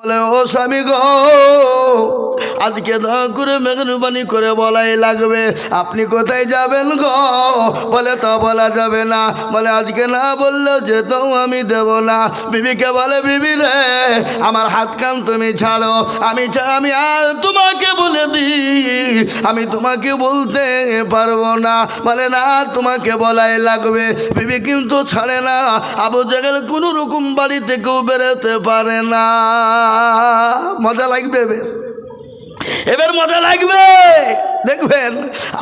বলে ও স্বামী গো, আজকে দয়া করে মেহরবানি করে বলাই লাগবে, আপনি কোথায় যাবেন গো? বলে তা বলা যাবে না। বলে আজকে না বললেও যেতেও আমি দেব না। বিবিকে বলে বিবি রে, আমার হাত কান তুমি ছাড়ো, আমি আর তোমাকে বলে দিই, আমি তোমাকে বলতে পারবো না। বলে না, তোমাকে বলাই লাগবে। বিবি কিন্তু ছাড়ে না। আবু জাহেল কোনো রকম বাড়ি থেকেও বেরোতে পারে না। মজা লাগবে এবার মজা লাগবে। দেখবেন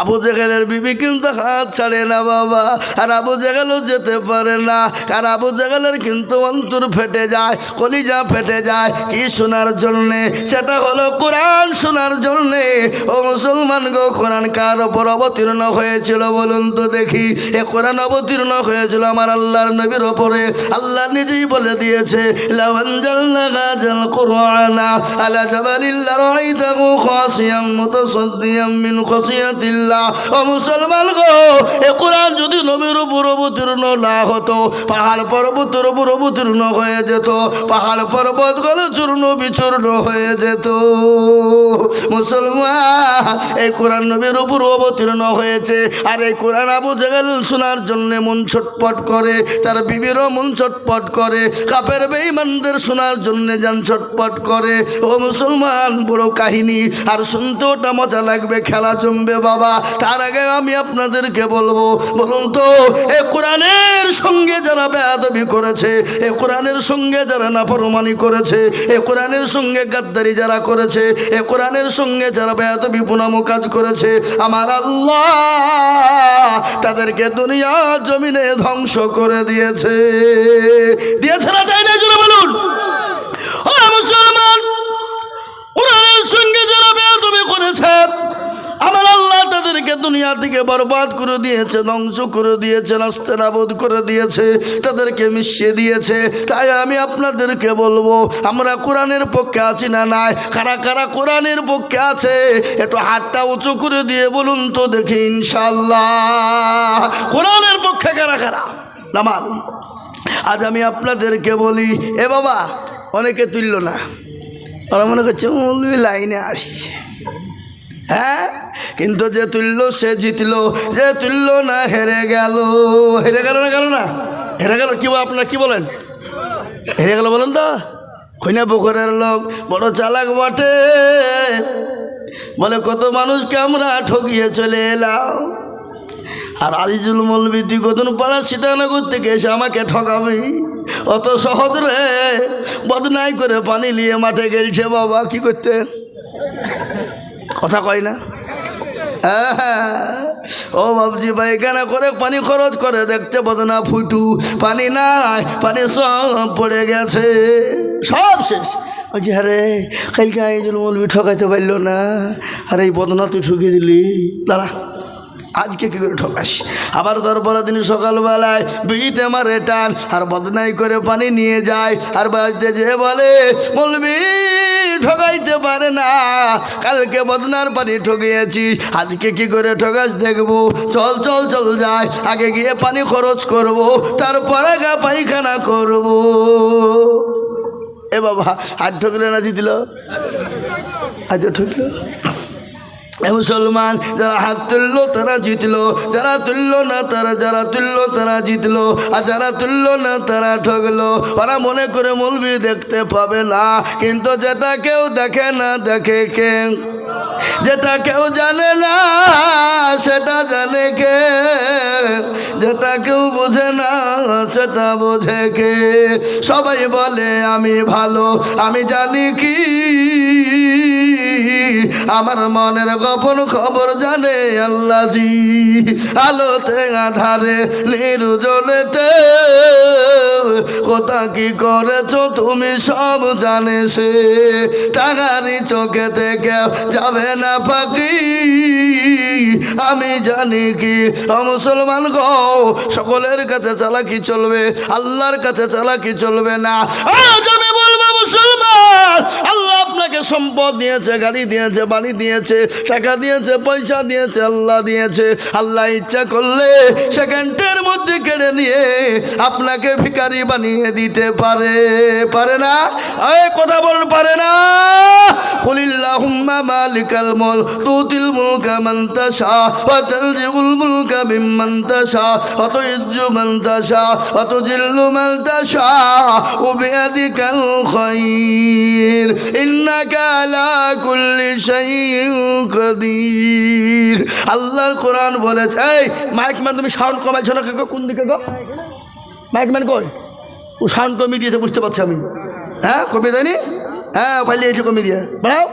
আবু জাহেলের বিবি কিন্তু হাত ছাড়ে না বাবা, আর আবু জাহেলও যেতে পারে না। আর আবু জাহেলের কিন্তু অন্তর ফেটে যায়, কলিজা ফেটে যায়। কি শোনার জন্যে? সেটা হলো কোরআন শোনার জন্যে। ও মুসলমান গো, কোরআন কার ওপর অবতীর্ণ হয়েছিল বলুন তো দেখি? এ কোরআন অবতীর্ণ হয়েছিল আমার আল্লাহর নবীর ওপরে। আল্লাহ নিজেই বলে দিয়েছে, লাউ আনজালনা হাযাল কুরআনা আলা জাবালিল লারাআইতাহু খাশিয়াম মুতাসাদ্দিয়াম মিন খাশিয়াতিল্লাহ। ও মুসলমান গো, এ কোরআন যদি নবীর উপর অবতীর্ণ না হতো, পাহাড় পর্বতের উপর অবতীর্ণ হয়ে যেত, পাহাড় পর্বতগুলো চূর্ণ বিচূর্ণ হয়ে যেত। মুসলমান, এই কোরআন নবীর উপর অবতীর্ণ হয়েছে। আর এই কোরআন আবু জাহেল শোনার জন্য মন ছটপট করে, তার বিবিরও মন ছটপট করে, কাফের বেঈমানদের শোনার জন্য যান ছটপট করে। ও মুসলমান, বড় কাহিনী, আর শুনতে ওটা মজা লাগবে, খেলা জমবে বাবা। তার আগে আমি আপনাদেরকে বলবো, বলুন তো এ কোরআনের সঙ্গে যারা বেয়াদবি করেছে, এ কোরআনের সঙ্গে যারা নাফরমানি করেছে, এ কোরআনের সঙ্গে গাদ্দারি যারা করেছে, এ কোরআনের সঙ্গে যারা বেয়াদবি পুনামো কাজ করেছে, আমার আল্লাহ তাদেরকে দুনিয়া জমিনে ধ্বংস করে দিয়েছে। দিয়েছে না? তাই না? জোরে বলুন। ও মুসলমান, কোরআনের সঙ্গে যারা বেয়াদবি করেছে, আমার আল্লাহ তাদেরকে দুনিয়া থেকে বরবাদ করে দিয়েছে, ধ্বংস করে দিয়েছে, নাস্তানাবুদ করে দিয়েছে, তাদেরকে মিশিয়ে দিয়েছে। তাই আমি আপনাদেরকে বলবো, আমরা কোরআনের পক্ষে আছি না নাই? কারা কারা কোরআনের পক্ষে আছে একটু হাতটা উঁচু করে দিয়ে বলুন তো দেখি ইনশাআল্লাহ। কোরআনের পক্ষে কারা কারা? নামান। আজ আমি আপনাদেরকে বলি, এ বাবা, অনেকে তুলল না, ওরা মনে করছে মৌলবি লাইনে আসছে। হ্যাঁ, কিন্তু যে তুললো সে জিতলো, যে তুললো না হেরে গেল। হেরে গেল না? গেল না? হেরে গেল। কি আপনারা কি বলেন? হেরে গেল বলেন তো? খৈনা পুকুরের লোক বড় চালাক বটে, বলে কত মানুষকে আমরা ঠকিয়ে চলে এলাম, আর আজিজুল মৌলবি তুই কতন পাড়া সীতানগর থেকে এসে আমাকে ঠকাবি? অত সহজ রে? বদনাই করে পানি নিয়ে মাঠে গেলছে বাবা। কি করতে? কথা কয় না? ও বাবজি পায়খানা করে পানি খরচ করে দেখছে বদনা ফুটু, পানি নাই, পানি সব পড়ে গেছে, সব শেষ। বলছি আরে কালকে আইজুল মৌলবি ঠকাইতে পারল না, আর এই বদনা তুই ঠকিয়ে দিলি, দাঁড়া আজকে কী করে ঠকাস? আবার তারপরের দিন সকালবেলায় বিড়িতে মারে টান, আর বদনাই করে পানি নিয়ে যায়, আর বাড়িতে যে বলে মৌলবি ঠকাইতে পারে না, কালকে বদনার পানি ঠকিয়েছি, আজকে কি করে ঠকাস দেখবো। চল চল চল যায়, আগে গিয়ে পানি খরচ করব, তারপরে গা পায়খানা করব। এ বাবা, হাত ঠকলে না জিতল? আজ ঠকলো। মুসলমান, যারা হাত তুললো তারা জিতলো, যারা তুললো না তারা, যারা তুললো তারা জিতলো, আর যারা তুললো না তারা ঠকলো। ওরা মনে করে মৌলবি দেখতে পাবে না, কিন্তু যেটা কেউ দেখে না দেখে কে? যেটা কেউ জানে না সেটা জানে কে? যেটা কেউ বোঝে না সেটা বোঝে কে? সবাই বলে আমি ভালো, আমি জানি কি আমার মনের গোপন খবর জানে আল্লাহজি। আলোতে আধারে নির্জনেতে কোথা কি করেছো তুমি সব জানে সে, টাকারি চোখে থেকে যাবে না ফাঁকি, আমি জানি কি। মুসলমান গো, সকলের কাছে চালাকি চলবে, আল্লাহর কাছে চালাকি চলবে না। আজ আমি বলবো মুসলমান, আল্লাহ আপনাকে সম্পদ দিয়েছে, গাড়ি দিয়েছে, বাড়ি দিয়েছে, টাকা দিয়েছে, পয়সা দিয়েছে, আল্লাহ দিয়েছে। আল্লাহ ইচ্ছা করলে সেকেন্ডের মধ্যে কেড়ে নিয়ে আপনাকে ভিখারি বানিয়ে দিতে পারে, পারে না? এই কথা বলুন, পারে না? কুলিল্লাহুম্মা মালিকাল মুলক তুতিল মুলকা মান তাশা ওয়া তানজিউল মুলকা মিম্মান তাশা ওয়া তুইজ্জু মান তাশা ওয়া তুজিল্লু মান তাশা ওয়া বিয়াদিকাল খায়র ইন্নাকা আলা কুল্লি শাইইন কাদির। আল্লাহর কোরআন বলেছে। এই মাইকম্যান, তুমি সাউন্ড কমাইছো না? কোন দিকে গো মাইকম্যান? কই ও সাউন্ড কমিয়ে দিয়েছে, বুঝতে পারছি আমি। হ্যাঁ, কমিয়ে দেয়নি? হ্যাঁ, পালিয়েছে কমিয়ে দিয়ে। বাড়াও।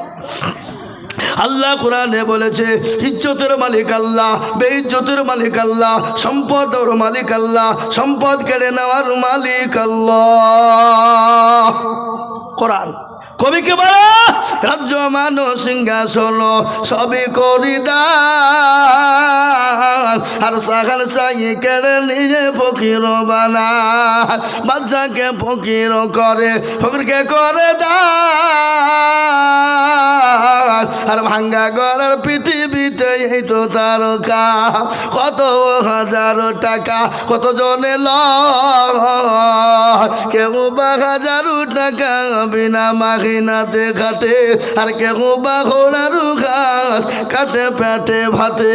আল্লাহ কোরআনে বলেছে ইজ্জতের মালিক আল্লাহ, বেইজ্জতের মালিক আল্লাহ, সম্পদের মালিক আল্লাহ, সম্পদ কেড়ে নেওয়ার মালিক আল্লাহ। কোরআন কবিকে বলো রাজ্য মানো সিংহাসন সবই করি দান, আর সাগাল সাই কেড়ে নিয়ে ফকির বানা, বাচ্চাকে ফকির করে, ফকিরকে করে দান, আর ভাঙ্গা গড়ার পৃথিবীতে এই তো তার কাম। কত হাজার টাকা কত জনে লয়, কেউ বা হাজারো টাকা বিনা মাগিনাতে কাটে, আর কেউ বা ঘোড়ারও ঘাস কাটে পেটে ভাতে।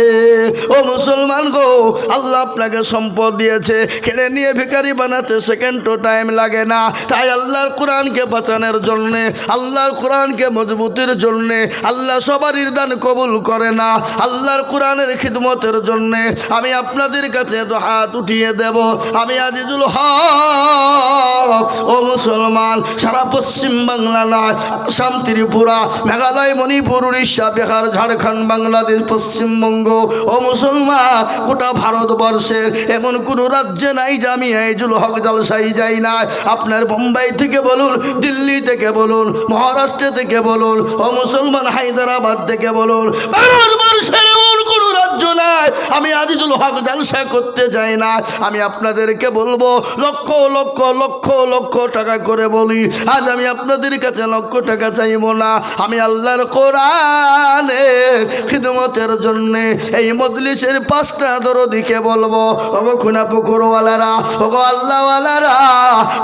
ও মুসলমান গো, আল্লাহ আপনাকে সম্পদ দিয়েছে, কেড়ে নিয়ে ভিখারি বানাতে সেকেন্ডও টাইম লাগে না। তাই আল্লাহর কোরআনকে বাঁচানোর জন্যে, আল্লাহর কোরআনকে মজবুতির জন্যে, আল্লাহ সবারই দান কবুল করে না, আল্লাহর কোরআনের খিদমতের জন্যে আমি আপনাদের কাছে তো হাত উঠিয়ে দেব। আমি আজিজুল হক। ও মুসলমান, সারা পশ্চিম বাংলা নয়, আসাম, ত্রিপুরা, মেঘালয়, মণিপুর, উড়িষ্যা, বিহার, ঝাড়খণ্ড, বাংলাদেশ, পশ্চিমবঙ্গ, ও মুসলমান গোটা ভারতবর্ষের এমন কোনো রাজ্যে নাই যে আমি আজিজুল হক জলসাই যাই না। আপনার বোম্বাই থেকে বলুন, দিল্লি থেকে বলুন, মহারাষ্ট্র থেকে বলুন, ও মুসলমান হায়দ্রাবাদ থেকে বলুন, ভারতবর্ষের এমন কোনো রাজ্য নাই আমি আজিজুল হক জলসা করতে যাই না। আমি আপনাদেরকে বলবো, লক্ষ লক্ষ লক্ষ লক্ষ টাকা করে বলি, আজ আমি আপনাদের কাছে লক্ষ টাকা চাইব না। আমি আল্লাহর কোরআনের খিদমতের জন্যে এই মজলিসের 5টা দরদিকে বলবো, ওগো খুনা পুকুরওয়ালারা, ওগো আল্লাহওয়ালারা,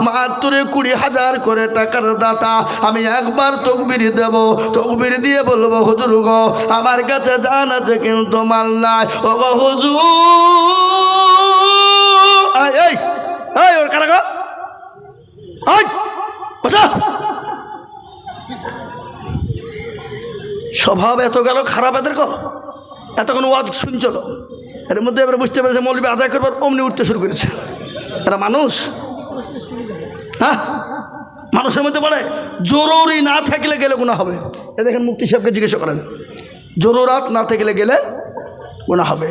মাত্র 20,000 করে টাকার দাতা, আমি একবার তকবির দেব, তকবির দিয়ে বলবো হুজুর গো আমার কাছে জান আছে কিন্তু মাল নাই। ওগো হুজুর, এই এই ওর কারা গো, স্বভাব এত গেল খারাপ এদের গো, এতক্ষণ ওয়াজ শুনছিল, এর মধ্যে এবার বুঝতে পেরেছে মৌলবী আদায় করবার অমনি উঠতে শুরু করেছে। এরা মানুষ, হ্যাঁ মানুষের মধ্যে পড়ে। জরুরি না থাকলে গেলে গুনাহ হবে। এ দেখেন মুফতি সাহেবকে জিজ্ঞাসা করেন, জরুরাত না থাকলে গেলে গুনাহ হবে।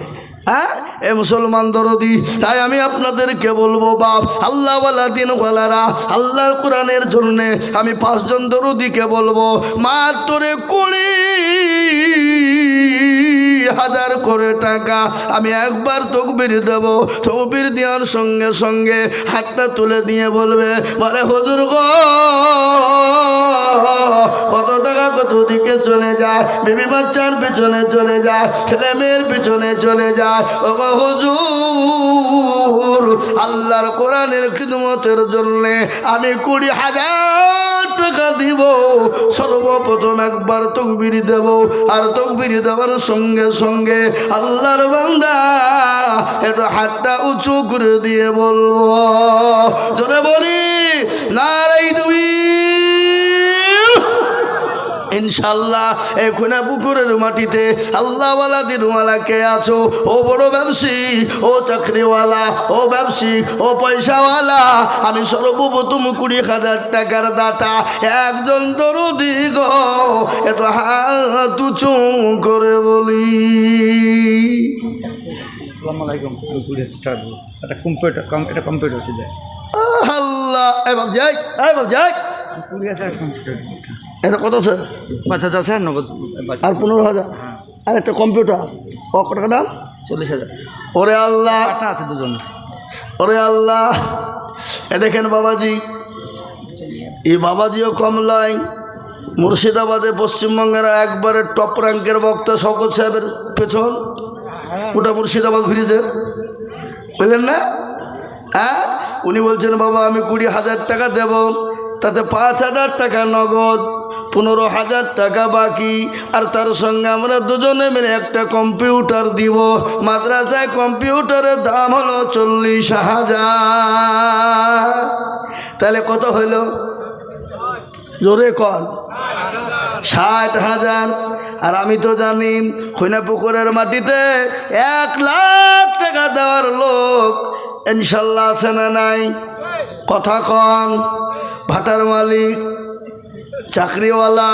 হ্যাঁ, এ মুসলমান দরদি, তাই আমি আপনাদেরকে বলবো বাপ, আল্লাহওয়ালা দিনওয়ালারা, আল্লাহর কোরআনের জন্যে আমি 5 জন দরদিকে বলবো, মাত্র 20,000 করে টাকা আমি একবার তকবির দেব। তকবির দেওয়ার সঙ্গে সঙ্গে হাতটা তুলে দিয়ে বলবে, বলে হুজুর গো কত টাকা কত দিকে চলে যায়, বিবি বাচ্চার পিছনে চলে যায়, ছেলে মেয়ের পিছনে চলে যায়। ওগো হুজুর, আল্লাহর কোরআনের খিদমতের জন্যে আমি 20,000 টাকা দিব। সর্বপ্রথম একবার তকবির দেব, আর তকবির দেওয়ার সঙ্গে সঙ্গে আল্লাহর বান্দা একটু হাতটা উঁচু করে দিয়ে বলবো, জোরে বলি নারাই তুমি। ইনশাল্লাহ এই খুনা পুকুরের মাটিতে আল্লাহওয়ালা দিনওয়ালা কে আছো, ও বড় ব্যবসায়ী, ও চাকরিওয়ালা, ও ব্যবসায়িক, ও পয়সাওয়ালা, আমি সর্বপ্রথম 20,000 টাকার দাতা একজন দরদি গো, এত হাত উঁচু করে বলি। আসসালামু আলাইকুম। এটা কম্পিউটার ছিল আল্লাহ, এবার যাই, এবার যাই। 20,000 কম্পিউটার। এটা কত আছে? 5,000 আছে, নগদ আর 15,000, আর একটা কম্পিউটার, ও কত টাকা দাম? 40,000। ওরে আল্লাহ, আটা আছে দুজন। ওরে আল্লাহ, এ দেখেন বাবাজি, এই বাবাজিও কম লয়, মুর্শিদাবাদে পশ্চিমবঙ্গের একবারে টপ র্যাঙ্কের বক্তা শওকত সাহেবের পেছন ওটা মুর্শিদাবাদ ঘুরেছে বুঝলেন না? হ্যাঁ, উনি বলছেন বাবা আমি 20,000 টাকা দেব, তাতে 5,000 টাকা নগদ, 15,000 টাকা বাকি, আর তার সঙ্গে আমরা দুজনে মিলে একটা কম্পিউটার দিব। মাদ্রাসায় কম্পিউটারের দাম হলো 40,000। তাহলে কত হইল জোরে কন? 60,000। আর আমি তো জানি খৈনাপুকুরের মাটিতে 1 লাখ টাকা দেওয়ার লোক ইনশাল্লাহ আছে না নাই? কথা কন। ভাটার মালিক, চাকরিওয়ালা,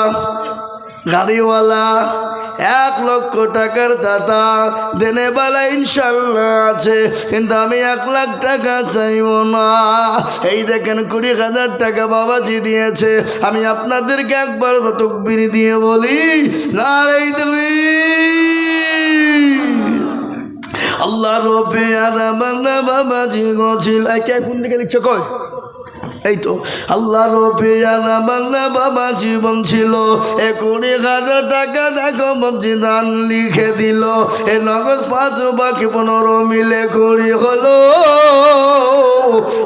গাড়িওয়ালা, 1 লক্ষ টাকার দাতা দেনে বেলা ইনশাল্লাহ আছে, কিন্তু আমি 1 লাখ টাকা চাইব না। এই দেখেন 20,000 টাকা বাবাজি দিয়েছে। আমি আপনাদেরকে একবার তাকবীর দিয়ে বলি নারে তাকবীর। আল্লাহ রবে আর বান্দা বাবাজি গছিল কে কোন দিকে লিখছে কই? এই তো আল্লাহ রবে আনা বান্দা বাবা জীবন ছিল 20,000 টাকা দেখো বাবজি দান লিখে দিল। এ নগদ 5 বাকি 15 মিলে 20 হলো।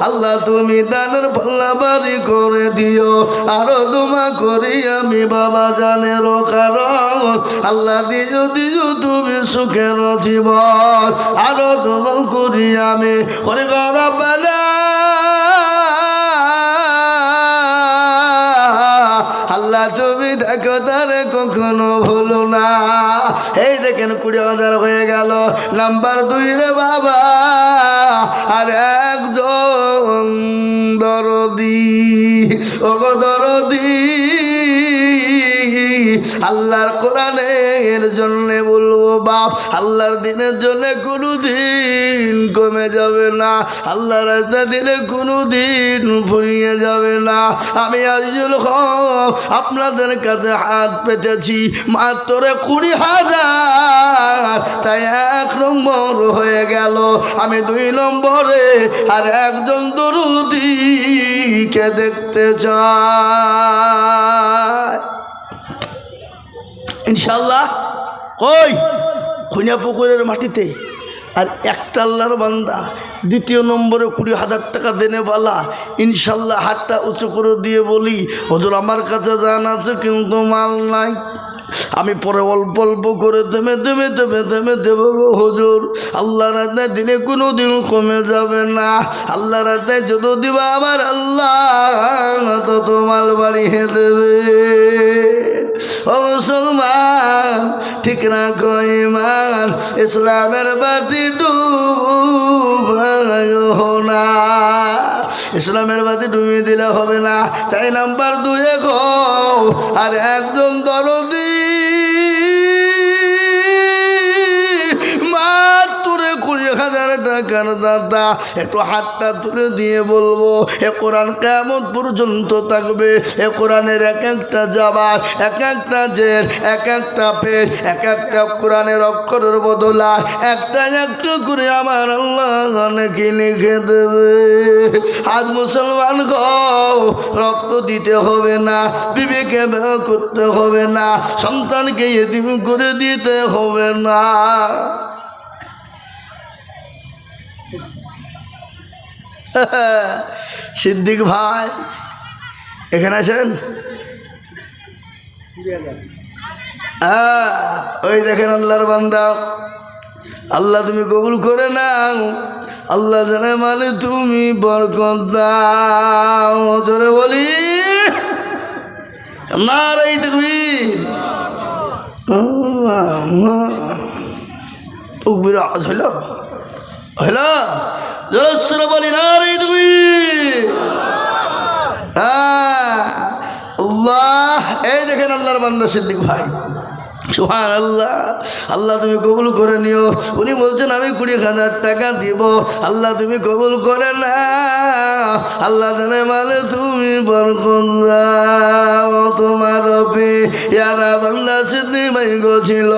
আল্লাহ তুমি দানের পাল্লা বাড়ি করে দিও, আরো দুমা করি আমি বাবা জানের কারণ আল্লাহ দিও দিও তুমি সুখের জীবন, আরো দুমা করি আমি করে গরবানা। আল্লাহ তুমি দেখো তারে কখনো ভুলো না। এই দেখেন 20,000 হয়ে গেল। নাম্বার 2 রে বাবা, আর একজন দরদি, ওগো দরদি, আল্লাহর কোরআনের জন্য বলবো বাপ, আল্লাহর দিনের জন্য কোনোদিন কমে যাবে না, আল্লাহর রাস্তা দিলে কোনোদিন ফুরিয়ে যাবে না। আমি আজিজুল হক আপনাদের কাছে হাত পেতেছি মাত্র 20,000, তাই 1 নম্বর হয়ে গেল। আমি 2 নম্বরে আর একজন দরুদিকে দেখতে চাই ইনশাল্লাহ। কই খৈনাপুকুরের মাটিতে। আর একটা আল্লাহর বান্দা 2 নম্বরে 20,000 টাকা দেনে বালা ইনশাল্লাহ হাতটা উঁচু করে দিয়ে বলি হুজুর আমার কাছে জান আছে কিন্তু মাল নাই, আমি পরে অল্প অল্প করে থেমে থেমে থেমে থেমে দেব গো হুজুর। আল্লাহ রাতে দিনে কোনো দিন কমে যাবে না, আল্লাহ রাতে যত দিবা আমার আল্লাহ তত মাল বাড়িয়ে দেবে। ও মুসলমান ঠিক রাখো ঈমান, ইসলামের বাতি ডুবায়ো না, ইসলামের বাতি ডুবিয়ে দিলে হবে না। তাই নাম্বার 2 গো আর একজন দরদি মাত্র 20,000 টাকার দাদা একটু হাতটা তুলে দিয়ে বলবো এ কোরআন কিয়ামত পর্যন্ত থাকবে। এ কোরআনের এক একটা জবাব, এক একটা জের, এক একটা পেজ, এক একটা কোরআনের অক্ষরের বদলা একটা একটু করে আমার আল্লাহ নাকি লিখে দেবে। আজ মুসলমান গো রক্ত দিতে হবে না, বিবেকে ব্যয় করতে হবে না, সন্তানকে এতিম করে দিতে হবে না। সিদ্দিক ভাই এখানে আছেন? ওই দেখেন আল্লাহর বান্দা, আল্লাহ তুমি কবুল করে নাও, আল্লাহ জানে মানে তুমি বরকত দাও। জোরে বলি নারে তাকবীর। তাকবীর আওয়াজ হলো হলো জোরে বলি নারে তাকবীর। আল্লাহ এই দেখেন আল্লাহর বান্দা সিদ্দিক ভাই সুবহানাল্লাহ। আল্লাহ তুমি কবুল করে নিও। উনি বলছেন আমি 20,000 টাকা দিব, আল্লাহ তুমি কবুল করে না, আল্লাহ জানে মানে তুমি বরকত দাও। তোমার কপি ইয়ারা বাংলা সিদ্ধি মাইগো ছিল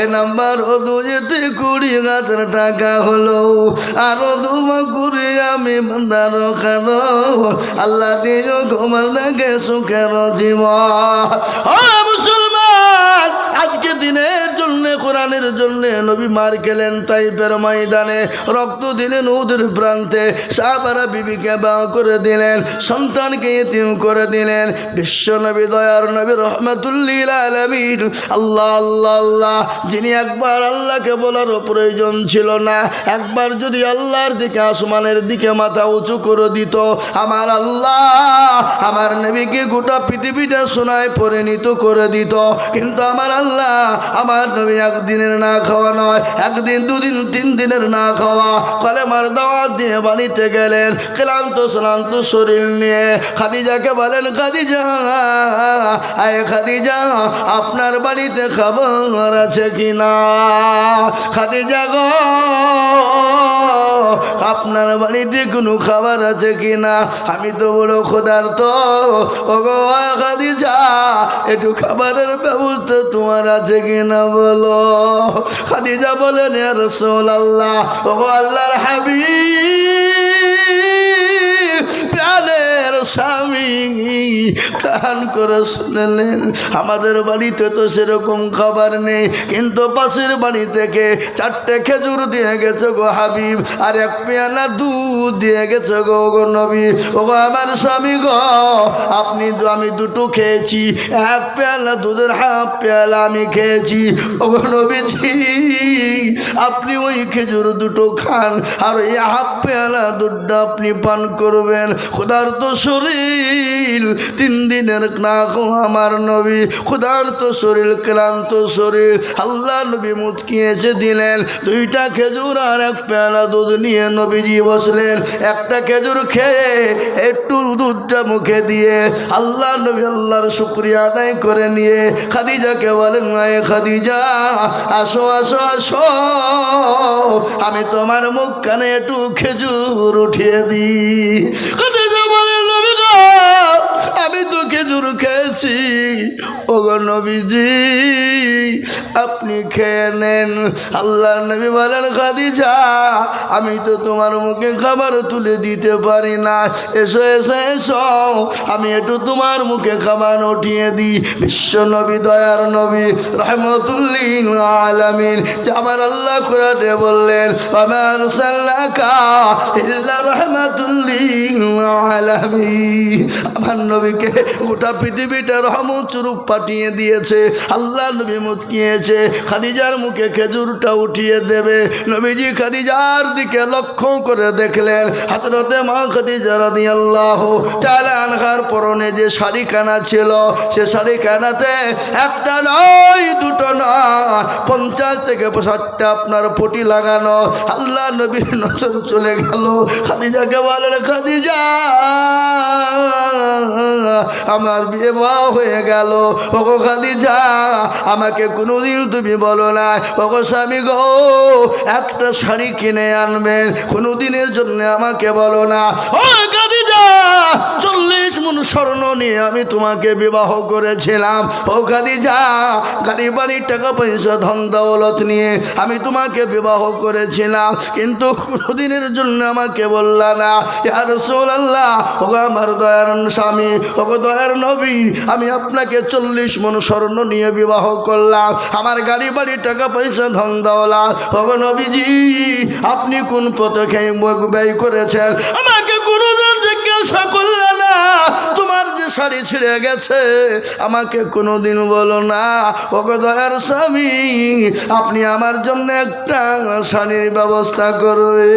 এ নাম্বার ও দুজেতে 20,000 টাকা হলো আরো দুমা করে আমি বান্দার খানো আল্লাহ দিও ঘুমাল নাকে সুখের জীবন। ও মুসলমান, আজকে দিনের জন্য কোরআনের জন্য নবী মার খেলেন তাইফের ময়দানে, রক্ত দিলেন উহুদের প্রান্তে, সাহাবারা বিবিকে বিবাহ করে দিলেন, সন্তানকে ইতিম করে দিলেন। বিশ্ব নবী দয়ার নবী রহমাতুল্লিল আলামিন আল্লাহ আল্লাহ আল্লাহ, যিনি একবার আল্লাহকে বলারও প্রয়োজন ছিল না, একবার যদি আল্লাহর দিকে আসমানের দিকে মাথা উঁচু করে দিত, আমার আল্লাহ আমার নবীকে গোটা পৃথিবীটা সোনায় পরিণত করে দিত। কিন্তু আমার আল্লাহ আমার নবী একদিনের না খাওয়া নয়, একদিন দুদিন 3 দিনের না খাওয়া কলেমার দাওয়াত দিয়ে বাড়িতে গেলেন, ক্লান্ত শ্রান্ত শরীর নিয়ে। খাদিজাকে বলেন, খাদিজা আয় খাদিজা, আপনার বাড়িতে খাবার আছে কিনা? খাদিজা গো, আপনার বাড়িতে কোনো খাবার আছে কিনা? আমি তো বড় ক্ষুধার্ত। ও গো খাদিজা, একটু খাবারের ব্যবস্থা তোমার আছে কিনা বলো। খাদিজা বলেন, ইয়া রাসূলুল্লাহ, ও গো আল্লাহর হাবিব, প্রাণের স্বামী, কান করে শুনলেন, আমাদের বাড়িতে তো সেরকম খাবার নেই, কিন্তু পাশের বাড়ি থেকে 4টে খেজুর দিয়ে গেছে গো হাবিব, আর 1 পেয়ালা দুধ দিয়ে গেছে গো গো নবী। ও গো আমার স্বামী গো, আমি 2টো খেয়েছি, 1 পেয়ালা দুধের 1/2 পেয়ালা আমি খেয়েছি। ও গো নবীজি, আপনি ওই খেজুর 2টো খান, আর এই 1/2 পেয়ালা দুধটা আপনি পান করবেন। ক্ষুধার্ত শরীর, 3 দিনের না খাওয়া আমার নবী, ক্ষুধার্ত শরীর, ক্লান্ত শরীর। আল্লাহ নবী মুচকি এসে দিলেন 2টা খেজুর আর 1 পেয়ালা দুধ নিয়ে নবীজি বসলেন। একটা খেজুর খেয়ে একটু দুধটা মুখে দিয়ে আল্লাহ নবী আল্লাহর শুকরিয়া আদায় করে নিয়ে খাদিজাকে বলেন, আয় খাদিজা, আসো আসো আসো, আমি তোমার মুখ কানে একটু খেজুর উঠিয়ে দিই। খাদিজা বলেন, নবী গো, আমি তো খেজুর খেয়েছি। ও গো নবীজি, আপনি খেয়ে নেন। আল্লাহ নবী বলেন, খাদিজা, আমি তো তোমার মুখে খাবার তুলে দিতে পারি না, এসো এসো এসো, আমি একটু তোমার মুখে খাবার উঠিয়ে দিই। বিশ্ব নবী দয়ার নবী রহমতুল্লিল আলামিন, যে আমার আল্লাহ কোরআনে বললেন, ওয়া আরসালনাকা ইল্লা রাহমাতুল্লিল আলামিন, আমার নবীকে গোটা পৃথিবীটা রহমত স্বরূপ পাঠিয়ে দিয়েছে। আল্লাহ নবী মুচকিয়েছে, খাদিজার মুখে খেজুরটা উঠিয়ে দেবে। নবীজি খাদিজার দিকে লক্ষ্য করে দেখলেন, হযরতে মা খাদিজা রাদিয়াল্লাহু তাআলা আনহার পরনে যে শাড়িখানা ছিল, সে শাড়িখানাতে 1টা নয় 2টো নয় 50 থেকে 60টা আপনার পটি লাগানো। আল্লাহ নবীর নজর চলে গেল, খাদিজাকে বলেন, খাদিজা, আমার বিয়ে হয়ে গেল। ওগো খাদিজা, আমাকে কোনোদিন তুমি বলো না, ওগো স্বামী গো, একটা শাড়ি কিনে আনবেন, কোনোদিনের জন্য আমাকে বলো না। ও খাদিজা, 40 মণ স্বর্ণ নিয়ে আমি তোমাকে বিবাহ করেছিলাম। ও খাদিজা, গাড়ি বাড়ি টাকা পয়সা ধন দৌলত নিয়ে আমি তোমাকে বিবাহ করেছিলাম, কিন্তু কোনোদিনের জন্য আমাকে বললা না। ইয়া রাসূলুল্লাহ, ওগো আমার দয়ার স্বামী, ওগো দয়ার নবী, আমি আপনাকে 40 মণ স্বর্ণ নিয়ে বিবাহ করলাম, আমার গাড়ি বাড়ি টাকা পয়সা ধন দৌলত। ওগো নবীজি, আপনি কোন পথে খেয়ে ব্যয় করেছেন, আমাকে কোনোদিন জিজ্ঞাসা করলেন না। তোমার যে শাড়ি ছিঁড়ে গেছে, আমাকে কোনোদিন বলো না। ওগো দয়ার স্বামী, আপনি আমার জন্য একটা শাড়ির ব্যবস্থা করবে।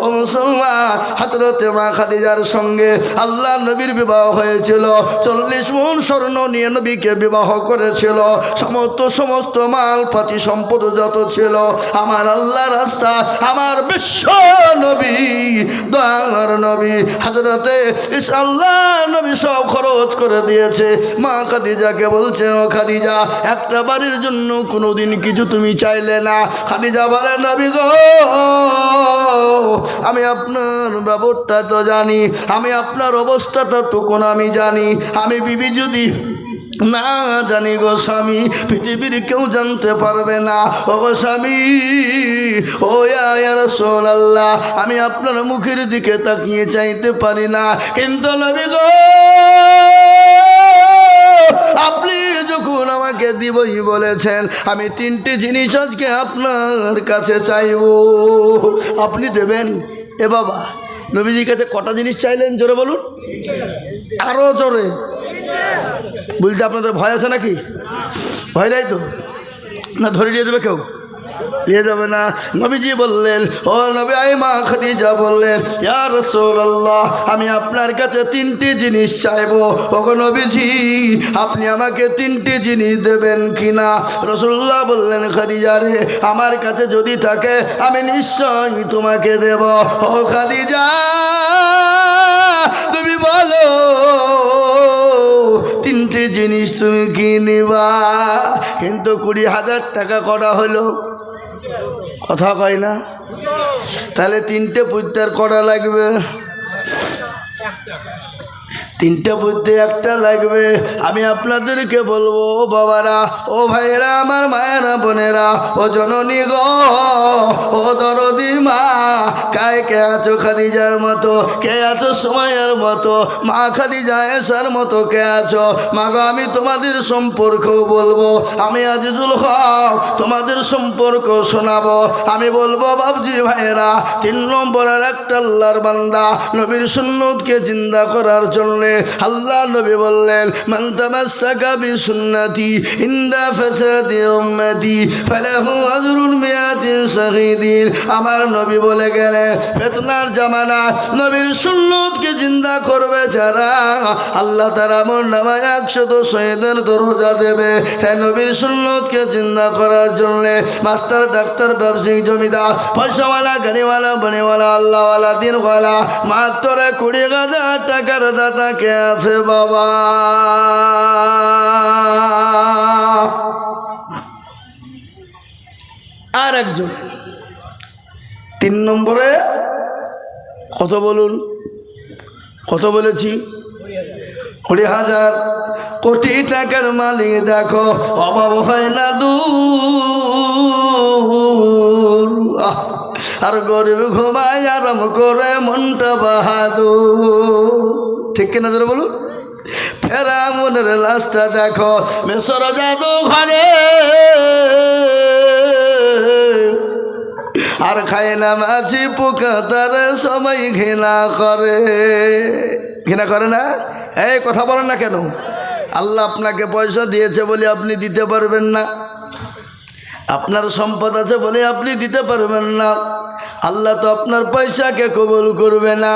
ও মুসলমান, হযরতে মা খাদিজার সঙ্গে আল্লাহ নবীর বিবাহ হয়েছিল। 40 মণ স্বর্ণ নিয়ে নবীকে বিবাহ করেছিল। সমস্ত মাল পাতি সম্পদ যত ছিল, আমার আল্লাহ রাস্তা, আমার বিশ্ব নবী দয়ার নবী হযরতে আল্লাহ নবী সব খরচ করে দিয়েছে। মা খাদিজাকে বলছে, ও খাদিজা, একটা বাড়ির জন্য কোনোদিন কিছু তুমি চাইলে না। খাদিজা বলে, নবী গো, আমি আপনার ব্যাপারটা তো জানি, আমি আপনার অবস্থাটা টুকুন আমি জানি। আমি বিবি যদি না জানি গো স্বামী, পৃথিবীর কেউ জানতে পারবে না। ও গো স্বামী, ও ইয়া রাসূলুল্লাহ, আমি আপনার মুখের দিকে তাকিয়ে চাইতে পারি না, কিন্তু নবী গো আপনি যখন আমাকে দিবই বলেছেন, আমি 3টি জিনিস আজকে আপনার কাছে চাইব, আপনি দেবেন? এ বাবা, নবীজির কাছে কটা জিনিস চাইলেন জোরে বলুন, আরো জোরে বলতে। আপনাদের ভয় আছে নাকি? ভয় নাই তো? না ধরে নিয়ে দেবে কেউ? নিয়ে যাবে না। নবীজি বললেন, ও নবী, মা খাদিজা বললেন, ইয়া রাসূলুল্লাহ, আমি আপনার কাছে 3টি জিনিস চাইবো। ওগো নবীজি, আপনি আমাকে 3টি জিনিস দেবেন কিনা? রাসূলুল্লাহ বললেন, খাদিজা রে, আমার কাছে যদি থাকে আমি নিশ্চয়ই তোমাকে দেব। ও খাদিজা, তুমি বলো 3টি জিনিস তুমি কি নিবা? কিন্তু 20,000 টাকা করা হলো, কথা কয় না? তাহলে 3টে পুত্রের করা লাগবে, 3টে বুদ্ধি একটা লাগবে। আমি আপনাদেরকে বলবো বাবারা, ও ভাইয়েরা, আমার মায়েরা, বোনেরা, ও জননী গো, ও দরদি মা, কে আছো খাদিজার মতো? কে আছো সময়ের মতো? মা খাদিজা এসার মতো কে আছো? মা গো, আমি তোমাদের সম্পর্ক বলবো, আমি আজিজুল হক তোমাদের সম্পর্ক শোনাবো। আমি বলবো বাবজি ভাইয়েরা, 3 নম্বরের একটা আল্লাহর বান্দা নবীর সুন্নতকে জিন্দা করার জন্য আল্লাহ নবী বললেন, মান তামাসসাকা বিসুন্নতি ইনদা ফাসাদি উম্মতি ফালাহু আজরুন মিয়াতি শাহীদিন। আমার নবী বলে গেলেন, ফিতনার জামানা নবীর সুন্নতকে জিন্দা করবে যারা, আল্লাহ তার আমলনামায় 100 শহীদের দরজা দেবে। তাই নবীর সুন্নতকে জিন্দা করার জন্য মাস্টার, ডাক্তার, ব্যবসায়িক, জমিদার, পয়সাওয়ালা, গাড়িওয়ালা, বাড়িওয়ালা, আল্লাহওয়ালা, দিনওয়ালা, মাত্র 20,000 টাকার দাতা কে আছে বাবা? আর একজন 3 নম্বরে কত বলুন? কত বলেছি? 20,000 কোটি টাকার মালিক দেখো, অভাব হয় না দূর, আর গরিব ঘুমায় আরাম করে মনটা বাহাদুর। ঠিক কিনা ধরে বলুন? ফেরাউনের লাশটা দেখো মিশর জাদু ঘরে, আর খায় না মাছি পোকা, তার সবাই ঘৃণা করে। ঘৃণা করে না? এই কথা বলেন না কেন? আল্লাহ আপনাকে পয়সা দিয়েছে বলে আপনি দিতে পারবেন না, আপনার সম্পদ আছে বলে আপনি দিতে পারবেন না। আল্লাহ তো আপনার পয়সাকে কবুল করবে না।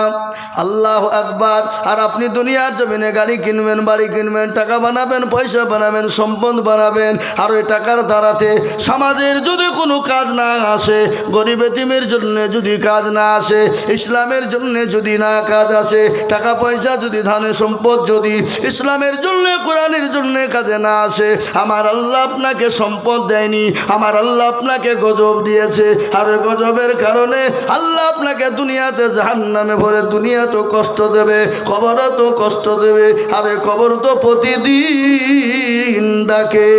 আল্লাহু আকবার। আর আপনি দুনিয়ার জমিনে গাড়ি কিনবেন, বাড়ি কিনবেন, টাকা বানাবেন, পয়সা বানাবেন, সম্পদ বানাবেন, আর ওই টাকার দ্বারাতে সমাজের যদি কোনো কাজ না আসে, গরিব এতিমের জন্য যদি কাজ না আসে, ইসলামের জন্য যদি না কাজ আসে, টাকা পয়সা যদি, ধানে সম্পদ যদি ইসলামের জন্য, কোরআনের জন্য কাজে না আসে, আমার আল্লাহ আপনাকে সম্পদ দেয়নি, আমার আল্লাহ আপনাকে গজব দিয়েছে। আর ওই গজবের কারণে আল্লাহ আপনাকে দুনিয়াতে জাহান্নামে ভরে, দুনিয়া তো কষ্ট দেবে, কবরও তো কষ্ট দেবে, আর কবর তো প্রতিদিন ডাকে।